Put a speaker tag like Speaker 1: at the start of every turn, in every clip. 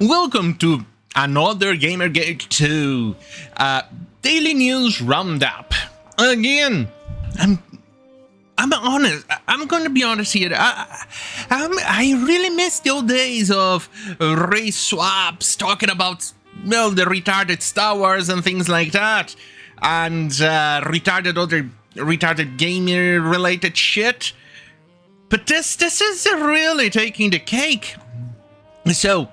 Speaker 1: Welcome to another Gamergate 2 Daily News Roundup. Again, I'm honest. I'm going to be honest here. I really miss the old days of race swaps, talking about, well, the retarded Star Wars and things like that, and retarded gamer-related shit. But this is really taking the cake. So,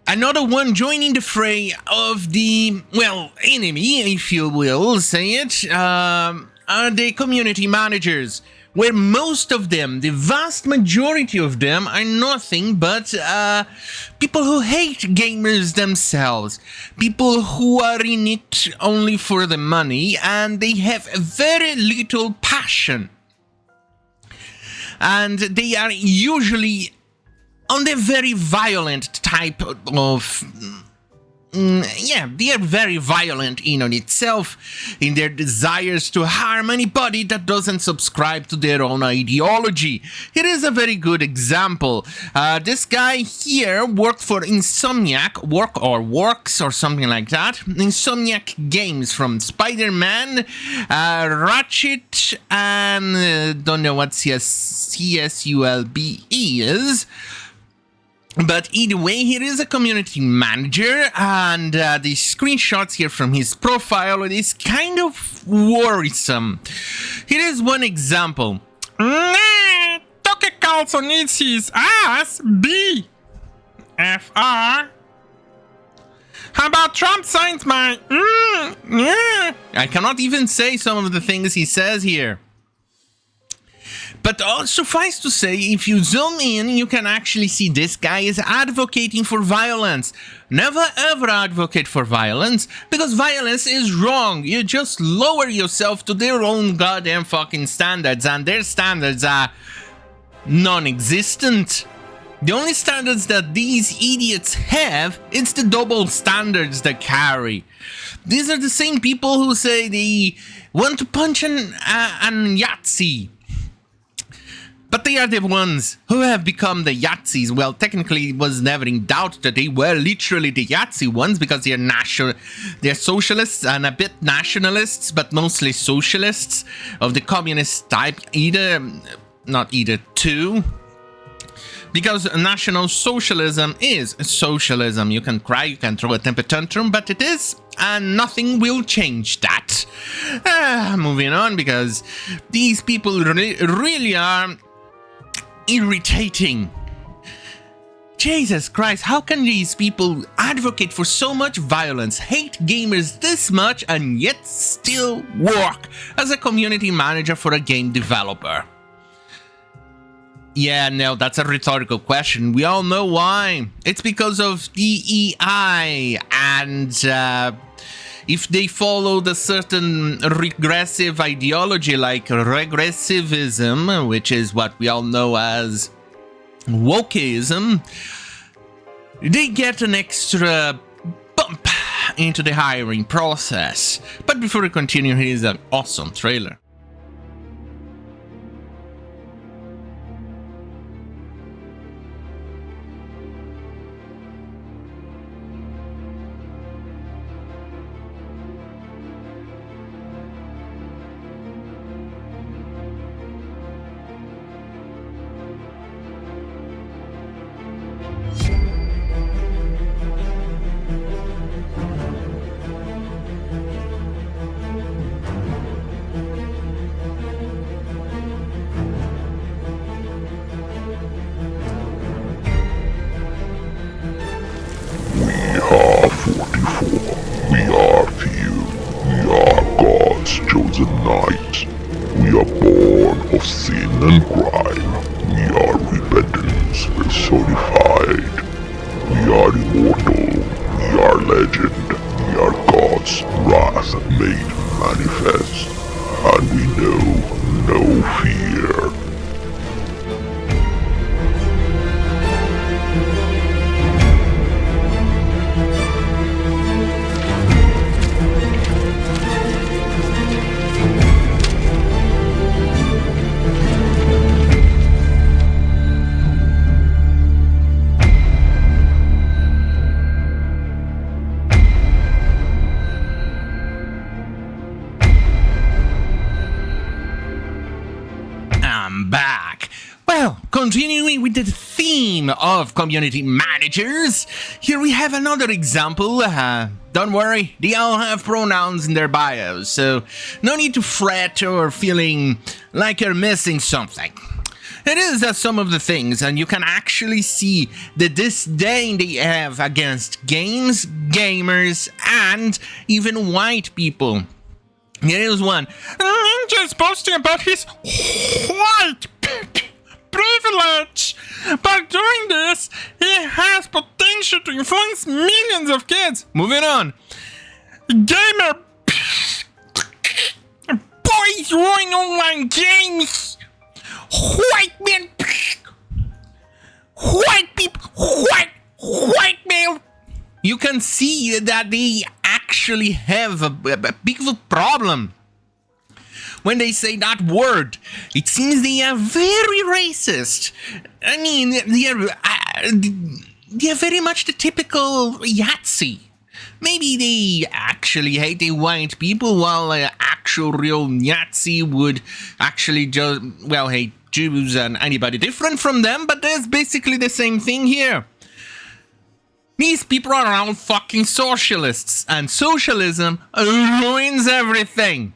Speaker 1: another one joining the fray of the, well, enemy, if you will say it, are the community managers, where most of them, the vast majority of them, are nothing but people who hate gamers themselves, people who are in it only for the money, and they have very little passion. And they are usually on the very violent type of... they are very violent in on itself, in their desires to harm anybody that doesn't subscribe to their own ideology. It is a very good example. This guy here worked for Works or something like that. Insomniac Games, from Spider-Man, Ratchet, and don't know what CSULB is. But either way, he is a community manager, and the screenshots here from his profile is kind of worrisome. Here is one example. Tucker Carlson needs his ass B. FR. How about Trump signs my... I cannot even say some of the things he says here. But suffice to say, if you zoom in, you can actually see this guy is advocating for violence. Never ever advocate for violence, because violence is wrong. You just lower yourself to their own goddamn fucking standards, and their standards are non-existent. The only standards that these idiots have, it's the double standards they carry. These are the same people who say they want to punch an Yahtzee. But they are the ones who have become the Yahtzees. Well, technically, it was never in doubt that they were literally the Yahtzee ones, because they're socialists and a bit nationalists, but mostly socialists of the communist type. Not either two. Because National Socialism is socialism. You can cry, you can throw a temper tantrum, but it is, and nothing will change that. Moving on, because these people really are irritating. Jesus Christ, how can these people advocate for so much violence, hate gamers this much, and yet still work as a community manager for a game developer? Yeah, no, that's a rhetorical question. We all know why. It's because of DEI, and if they followed a certain regressive ideology like regressivism, which is what we all know as wokeism, they get an extra bump into the hiring process. But before we continue, here's an awesome trailer. I'm back. Well, continuing with the theme of community managers, here we have another example. Don't worry, they all have pronouns in their bios, so no need to fret or feeling like you're missing something. It is some of the things, and you can actually see the disdain they have against games, gamers, and even white people. Here is one. Ninja's boasting about his white privilege. By doing this, he has potential to influence millions of kids. Moving on. Gamer boys ruin online games. White men, white people, white male. You can see that they actually have a big of a problem when they say that word. It seems they are very racist. I mean, they are very much the typical Yahtzee. Maybe they actually hate the white people, while an actual real Yahtzee would actually just, well, hate Jews and anybody different from them, but there's basically the same thing here. These people are all fucking socialists, and socialism ruins everything.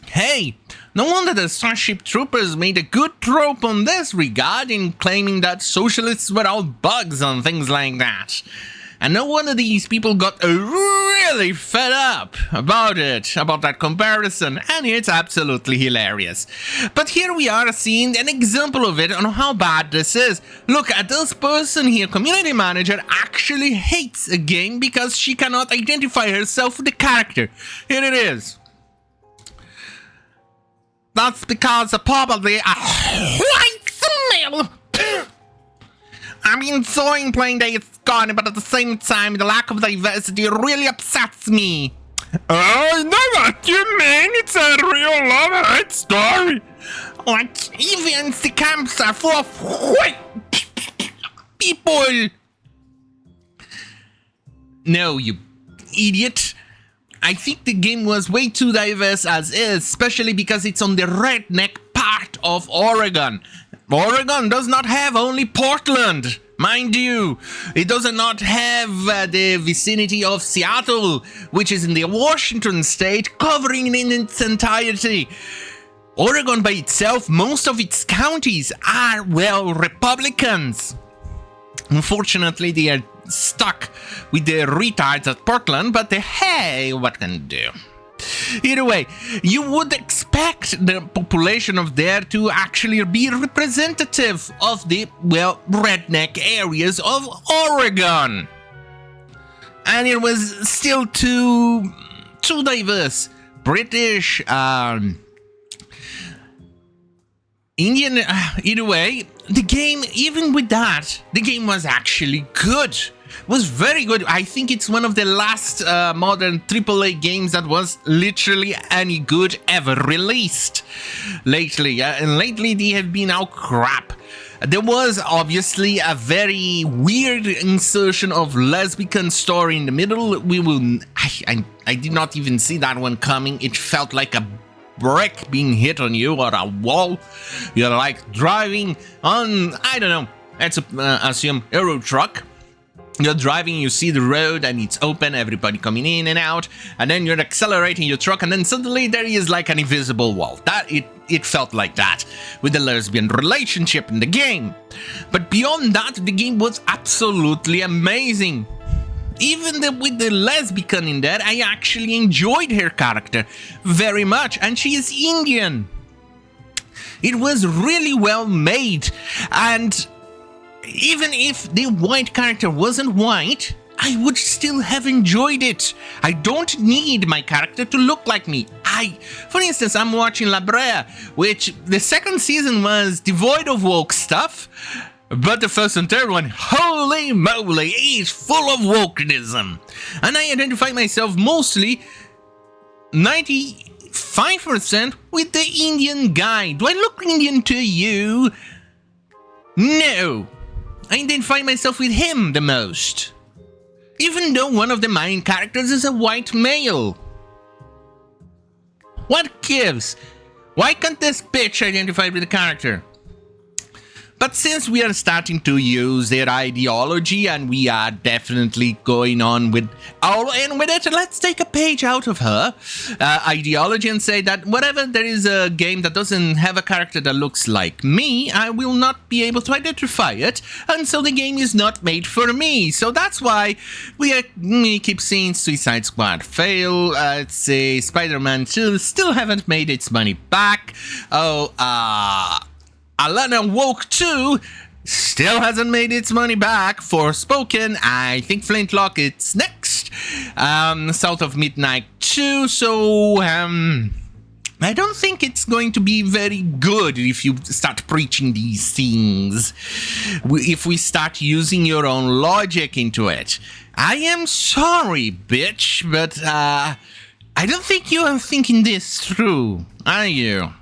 Speaker 1: Hey, no wonder the Starship Troopers made a good trope on this regard in claiming that socialists were all bugs and things like that. And no wonder these people got really fed up about it, about that comparison, and it's absolutely hilarious. But here we are seeing an example of it on how bad this is. Look at this person here, community manager, actually hates a game because she cannot identify herself with the character. Here it is. That's because probably a white male. I'm enjoying playing Days Gone, but at the same time, the lack of diversity really upsets me. I know what you mean. It's a real love-hate story. Like, even the camps are full of white people. No, you idiot. I think the game was way too diverse as is, especially because it's on the redneck part of Oregon. Oregon does not have only Portland, mind you. It does not have the vicinity of Seattle, which is in the Washington state, covering in its entirety. Oregon by itself, most of its counties are, well, Republicans. Unfortunately, they are stuck with the retards at Portland, but hey, what can you do? Either way, you would expect the population of there to actually be representative of the, well, redneck areas of Oregon. And it was still too diverse. British, Indian, either way, the game, even with that, the game was actually good. Was very good. I think it's one of the last modern AAA games that was literally any good ever released lately. And lately they have been all crap. There was obviously a very weird insertion of lesbian story in the middle. I did not even see that one coming. It felt like a brick being hit on you or a wall. You're like driving on, I don't know, let's assume Euro truck. You're driving, you see the road and it's open, everybody coming in and out, and then you're accelerating your truck and then suddenly there is like an invisible wall. It felt like that with the lesbian relationship in the game. But beyond that, the game was absolutely amazing. Even with the lesbian in there, I actually enjoyed her character very much, and she is Indian. It was really well made, and even if the white character wasn't white, I would still have enjoyed it. I don't need my character to look like me. For instance, I'm watching La Brea, which the second season was devoid of woke stuff, but the first and third one, holy moly, is full of wokeism. And I identify myself mostly 95% with the Indian guy. Do I look Indian to you? No. I identify myself with him the most, even though one of the main characters is a white male. What gives? Why can't this bitch identify with the character? But since we are starting to use their ideology and we are definitely going on with all in with it, let's take a page out of her ideology and say that whenever there is a game that doesn't have a character that looks like me, I will not be able to identify it, and so the game is not made for me. So that's why we keep seeing Suicide Squad fail. Let's say Spider-Man 2 still haven't made its money back. Alana Woke 2 still hasn't made its money back. Forspoken, I think Flintlock it's next. South of Midnight 2, so I don't think it's going to be very good if you start preaching these things. If we start using your own logic into it. I am sorry, bitch, but I don't think you are thinking this through, are you?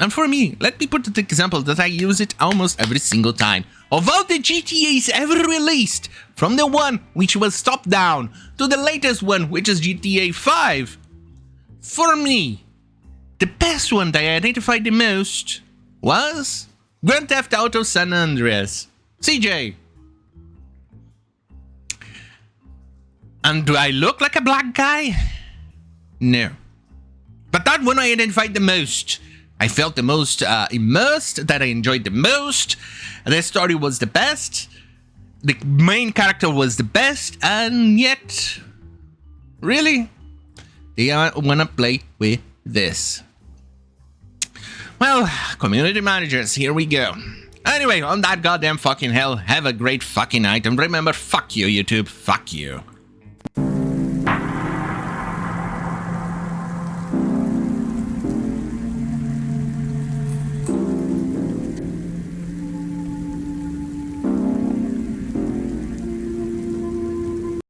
Speaker 1: And for me, let me put the example that I use it almost every single time. Of all the GTAs ever released, from the one which was top-down to the latest one, which is GTA 5, for me, the best one that I identified the most was Grand Theft Auto San Andreas. CJ. And do I look like a black guy? No. But that one I identified the most. I felt the most immersed, that I enjoyed the most. The story was the best. The main character was the best. And yet, really, they want to play with this. Well, community managers, here we go. Anyway, on that goddamn fucking hell, have a great fucking night. And remember, fuck you, YouTube. Fuck you.